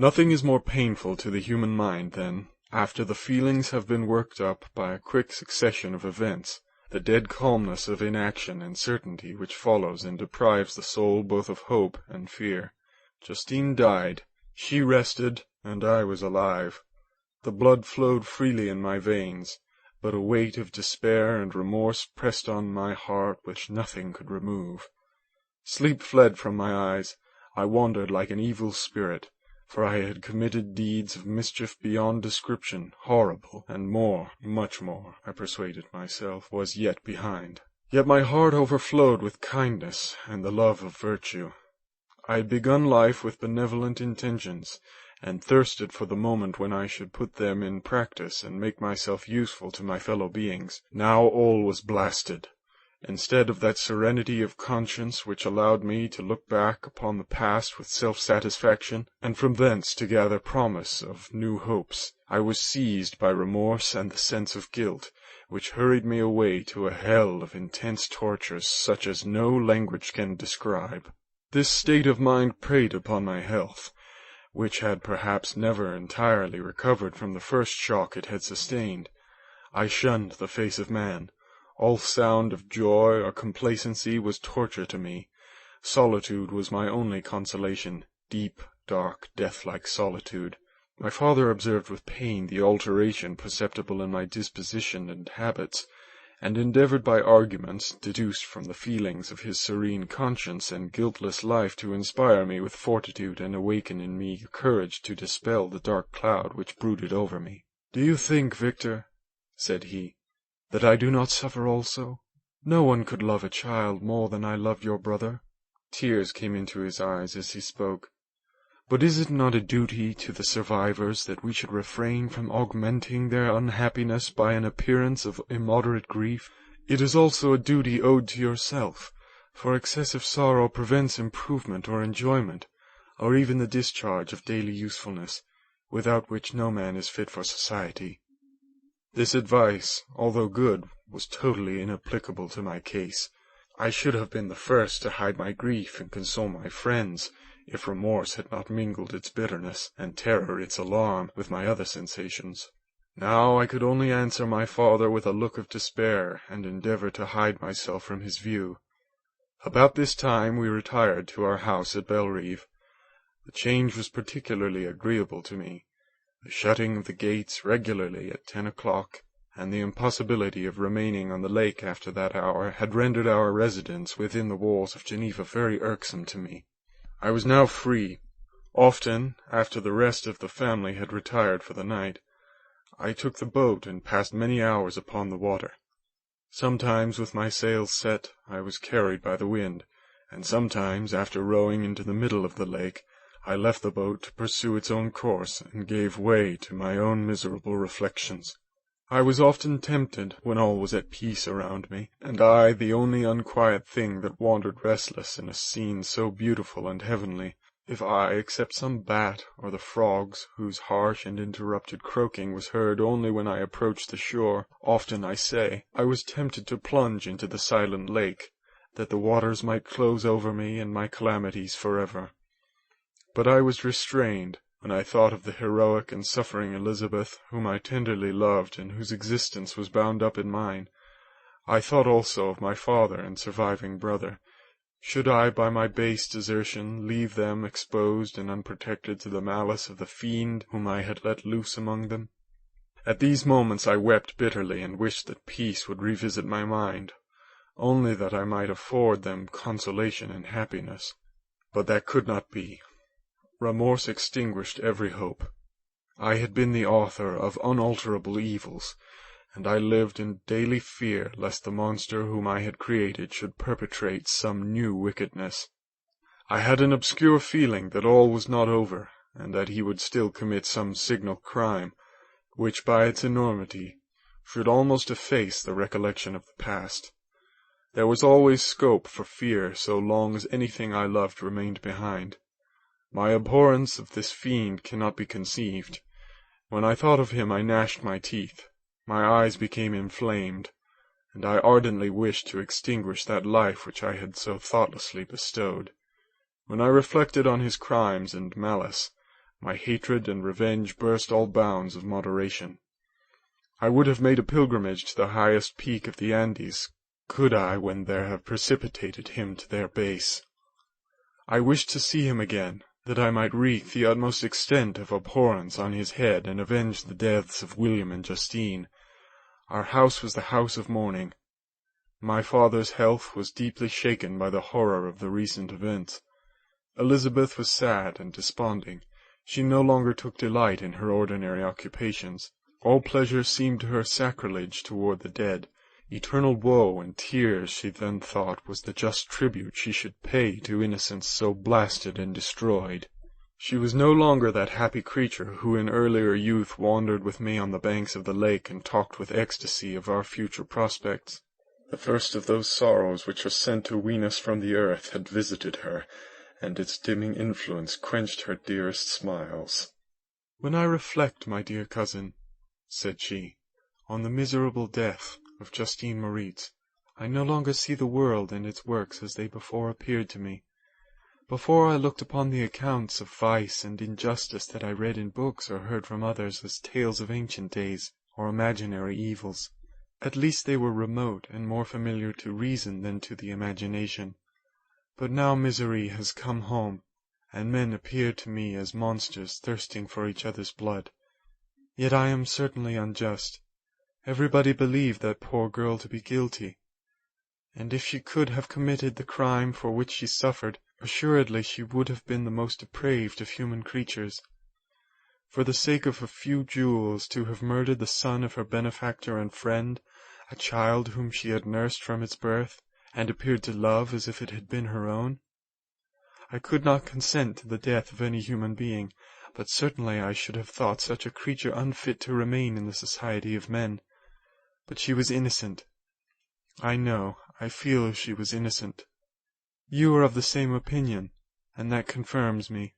Nothing is more painful to the human mind than, after the feelings have been worked up by a quick succession of events, the dead calmness of inaction and certainty which follows and deprives the soul both of hope and fear. Justine died. She rested, and I was alive. The blood flowed freely in my veins, but a weight of despair and remorse pressed on my heart which nothing could remove. Sleep fled from my eyes. I wandered like an evil spirit, for I had committed deeds of mischief beyond description, horrible, and more, much more, I persuaded myself, was yet behind. Yet my heart overflowed with kindness and the love of virtue. I had begun life with benevolent intentions, and thirsted for the moment when I should put them in practice and make myself useful to my fellow beings. Now all was blasted. Instead of that serenity of conscience which allowed me to look back upon the past with self-satisfaction, and from thence to gather promise of new hopes, I was seized by remorse and the sense of guilt, which hurried me away to a hell of intense tortures such as no language can describe. This state of mind preyed upon my health, which had perhaps never entirely recovered from the first shock it had sustained. I shunned the face of man. All sound of joy or complacency was torture to me. Solitude was my only consolation, deep, dark, death-like solitude. My father observed with pain the alteration perceptible in my disposition and habits, and endeavored by arguments, deduced from the feelings of his serene conscience and guiltless life, to inspire me with fortitude and awaken in me courage to dispel the dark cloud which brooded over me. "Do you think, Victor," said he, "that I do not suffer also? No one could love a child more than I love your brother." Tears came into his eyes as he spoke. "But is it not a duty to the survivors that we should refrain from augmenting their unhappiness by an appearance of immoderate grief? It is also a duty owed to yourself, for excessive sorrow prevents improvement or enjoyment, or even the discharge of daily usefulness, without which no man is fit for society." This advice, although good, was totally inapplicable to my case. I should have been the first to hide my grief and console my friends, if remorse had not mingled its bitterness, and terror its alarm, with my other sensations. Now I could only answer my father with a look of despair, and endeavor to hide myself from his view. About this time we retired to our house at Bellerive. The change was particularly agreeable to me. The shutting of the gates regularly at 10 o'clock, and the impossibility of remaining on the lake after that hour, had rendered our residence within the walls of Geneva very irksome to me. I was now free. Often, after the rest of the family had retired for the night, I took the boat and passed many hours upon the water. Sometimes, with my sails set, I was carried by the wind, and sometimes, after rowing into the middle of the lake, I left the boat to pursue its own course, and gave way to my own miserable reflections. I was often tempted, when all was at peace around me, and I the only unquiet thing that wandered restless in a scene so beautiful and heavenly, if I, except some bat or the frogs, whose harsh and interrupted croaking was heard only when I approached the shore, often, I say, I was tempted to plunge into the silent lake, that the waters might close over me and my calamities forever. But I was restrained, when I thought of the heroic and suffering Elizabeth, whom I tenderly loved, and whose existence was bound up in mine. I thought also of my father and surviving brother. Should I, by my base desertion, leave them exposed and unprotected to the malice of the fiend whom I had let loose among them? At these moments I wept bitterly, and wished that peace would revisit my mind, only that I might afford them consolation and happiness. But that could not be. Remorse extinguished every hope. I had been the author of unalterable evils, and I lived in daily fear lest the monster whom I had created should perpetrate some new wickedness. I had an obscure feeling that all was not over, and that he would still commit some signal crime, which by its enormity should almost efface the recollection of the past. There was always scope for fear so long as anything I loved remained behind. My abhorrence of this fiend cannot be conceived. When I thought of him I gnashed my teeth, my eyes became inflamed, and I ardently wished to extinguish that life which I had so thoughtlessly bestowed. When I reflected on his crimes and malice, My hatred and revenge burst all bounds of moderation. I would have made a pilgrimage to the highest peak of the Andes, could I when there have precipitated him to their base. I wished to see him again, that I might wreak the utmost extent of abhorrence on his head and avenge the deaths of William and Justine. Our house was the house of mourning. My father's health was deeply shaken by the horror of the recent events. Elizabeth was sad and desponding. She no longer took delight in her ordinary occupations. All pleasure seemed to her sacrilege toward the dead. Eternal woe and tears, she then thought, was the just tribute she should pay to innocence so blasted and destroyed. She was no longer that happy creature who in earlier youth wandered with me on the banks of the lake and talked with ecstasy of our future prospects. The first of those sorrows which are sent to wean us from the earth had visited her, and its dimming influence quenched her dearest smiles. "When I reflect, my dear cousin," said she, "on the miserable death of Justine Moritz, I no longer see the world and its works as they before appeared to me. Before I looked upon the accounts of vice and injustice that I read in books or heard from others as tales of ancient days or imaginary evils. At least they were remote and more familiar to reason than to the imagination. But now misery has come home, and men appear to me as monsters thirsting for each other's blood. Yet I am certainly unjust. Everybody believed that poor girl to be guilty, and if she could have committed the crime for which she suffered, assuredly she would have been the most depraved of human creatures. For the sake of a few jewels, to have murdered the son of her benefactor and friend, a child whom she had nursed from its birth, and appeared to love as if it had been her own. I could not consent to the death of any human being, but certainly I should have thought such a creature unfit to remain in the society of men. But she was innocent. I know, I feel she was innocent. You are of the same opinion, and that confirms me.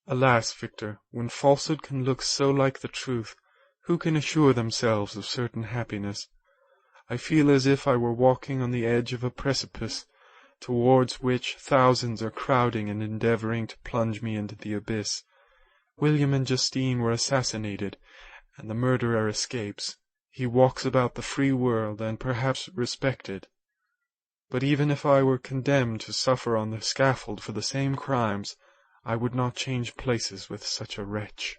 Alas, Victor, when falsehood can look so like the truth, who can assure themselves of certain happiness? I feel as if I were walking on the edge of a precipice, towards which thousands are crowding and endeavouring to plunge me into the abyss. William and Justine were assassinated, and the murderer escapes. He walks about the free world, and perhaps respected. But even if I were condemned to suffer on the scaffold for the same crimes, I would not change places with such a wretch."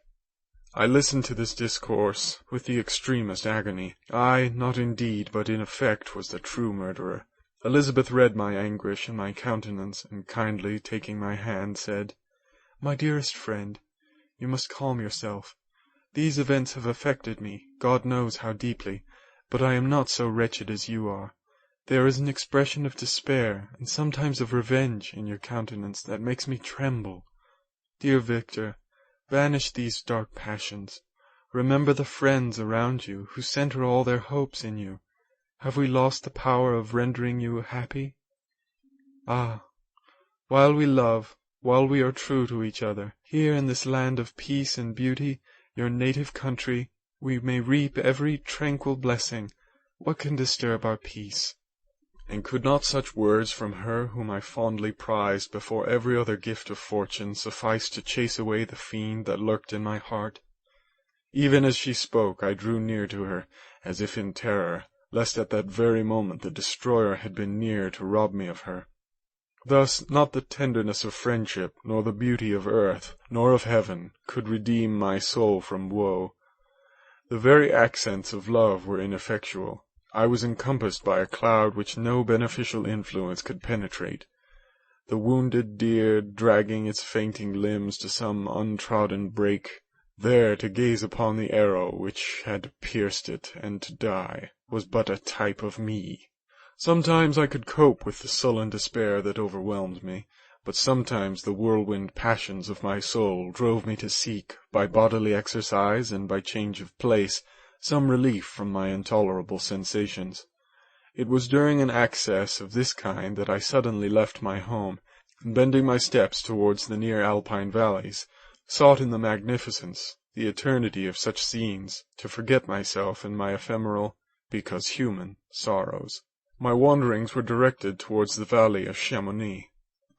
I listened to this discourse with the extremest agony. I, not in deed, but in effect, was the true murderer. Elizabeth read my anguish in my countenance, and kindly taking my hand, said, "My dearest friend, you must calm yourself. These events have affected me, God knows how deeply, but I am not so wretched as you are. There is an expression of despair, and sometimes of revenge, in your countenance that makes me tremble. Dear Victor, banish these dark passions. Remember the friends around you, who centre all their hopes in you. Have we lost the power of rendering you happy? Ah, while we love, while we are true to each other, here in this land of peace and beauty, your native country, we may reap every tranquil blessing. What can disturb our peace?" And could not such words from her whom I fondly prized before every other gift of fortune suffice to chase away the fiend that lurked in my heart? Even as she spoke, I drew near to her, as if in terror, lest at that very moment the destroyer had been near to rob me of her. Thus not the tenderness of friendship, nor the beauty of earth, nor of heaven, could redeem my soul from woe. The very accents of love were ineffectual. I was encompassed by a cloud which no beneficial influence could penetrate. The wounded deer, dragging its fainting limbs to some untrodden brake, there to gaze upon the arrow which had pierced it, and to die, was but a type of me. Sometimes I could cope with the sullen despair that overwhelmed me, but sometimes the whirlwind passions of my soul drove me to seek, by bodily exercise and by change of place, some relief from my intolerable sensations. It was during an access of this kind that I suddenly left my home, and bending my steps towards the near alpine valleys, sought in the magnificence, the eternity of such scenes, to forget myself in my ephemeral, because human, sorrows. My wanderings were directed towards the valley of Chamonix.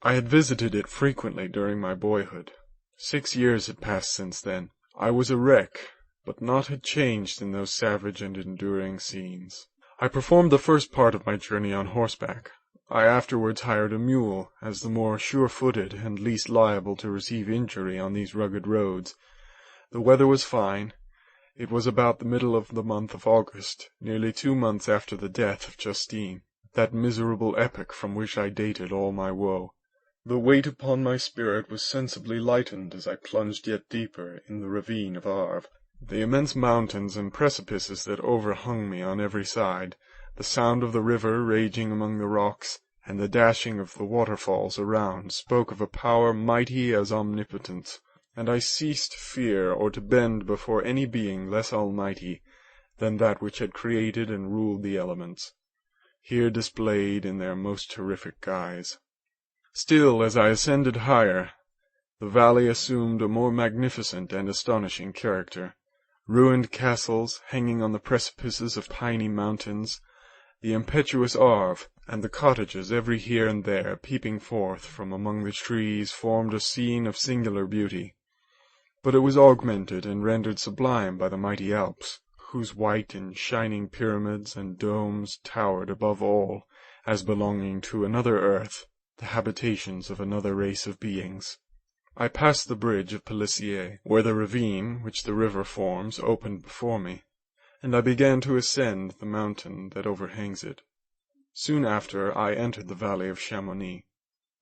I had visited it frequently during my boyhood. 6 years had passed since then. I was a wreck, but naught had changed in those savage and enduring scenes. I performed the first part of my journey on horseback. I afterwards hired a mule, as the more sure-footed and least liable to receive injury on these rugged roads. The weather was fine. It was about the middle of the month of August, nearly 2 months after the death of Justine, that miserable epoch from which I dated all my woe. The weight upon my spirit was sensibly lightened as I plunged yet deeper in the ravine of Arve. The immense mountains and precipices that overhung me on every side, the sound of the river raging among the rocks, and the dashing of the waterfalls around spoke of a power mighty as omnipotence, and I ceased to fear or to bend before any being less almighty than that which had created and ruled the elements, here displayed in their most terrific guise. Still, as I ascended higher, the valley assumed a more magnificent and astonishing character. Ruined castles hanging on the precipices of piny mountains, the impetuous Arve, and the cottages every here and there peeping forth from among the trees formed a scene of singular beauty. But it was augmented and rendered sublime by the mighty Alps, whose white and shining pyramids and domes towered above all, as belonging to another earth, the habitations of another race of beings. I passed the bridge of Pelissier, where the ravine which the river forms opened before me, and I began to ascend the mountain that overhangs it. Soon after I entered the valley of Chamonix.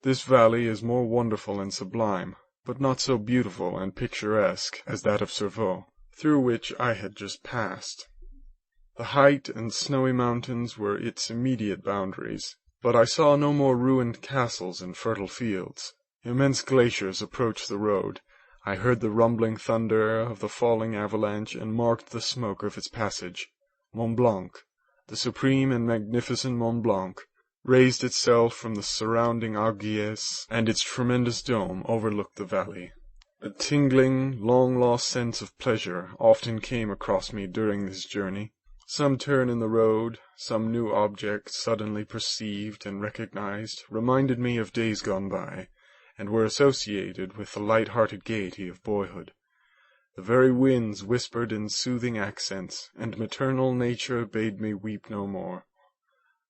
This valley is more wonderful and sublime, but not so beautiful and picturesque as that of Cerveau, through which I had just passed. The height and snowy mountains were its immediate boundaries, but I saw no more ruined castles and fertile fields. Immense glaciers approached the road. I heard the rumbling thunder of the falling avalanche and marked the smoke of its passage. Mont Blanc, the supreme and magnificent Mont Blanc, raised itself from the surrounding Aiguilles, and its tremendous dome overlooked the valley. A tingling, long-lost sense of pleasure often came across me during this journey. Some turn in the road, some new object suddenly perceived and recognized, reminded me of days gone by, and were associated with the light-hearted gaiety of boyhood. The very winds whispered in soothing accents, and maternal nature bade me weep no more.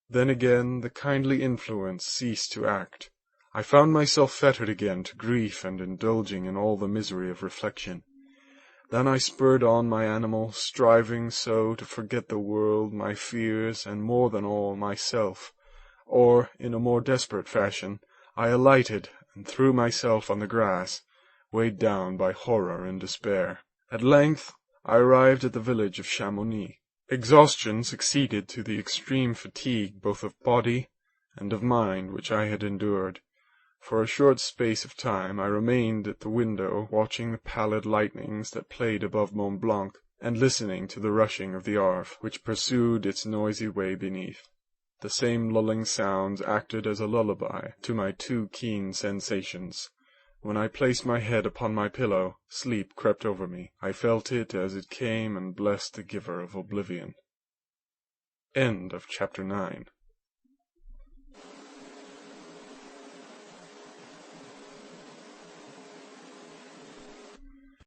Then again the kindly influence ceased to act. I found myself fettered again to grief and indulging in all the misery of reflection. Then I spurred on my animal, striving so to forget the world, my fears, and more than all, myself. Or, in a more desperate fashion, I alighted and threw myself on the grass, weighed down by horror and despair. At length I arrived at the village of Chamonix. Exhaustion succeeded to the extreme fatigue both of body and of mind which I had endured. For a short space of time I remained at the window, watching the pallid lightnings that played above Mont Blanc, and listening to the rushing of the Arve, which pursued its noisy way beneath. The same lulling sounds acted as a lullaby to my too keen sensations. When I placed my head upon my pillow, sleep crept over me. I felt it as it came and blessed the giver of oblivion. End of chapter 9.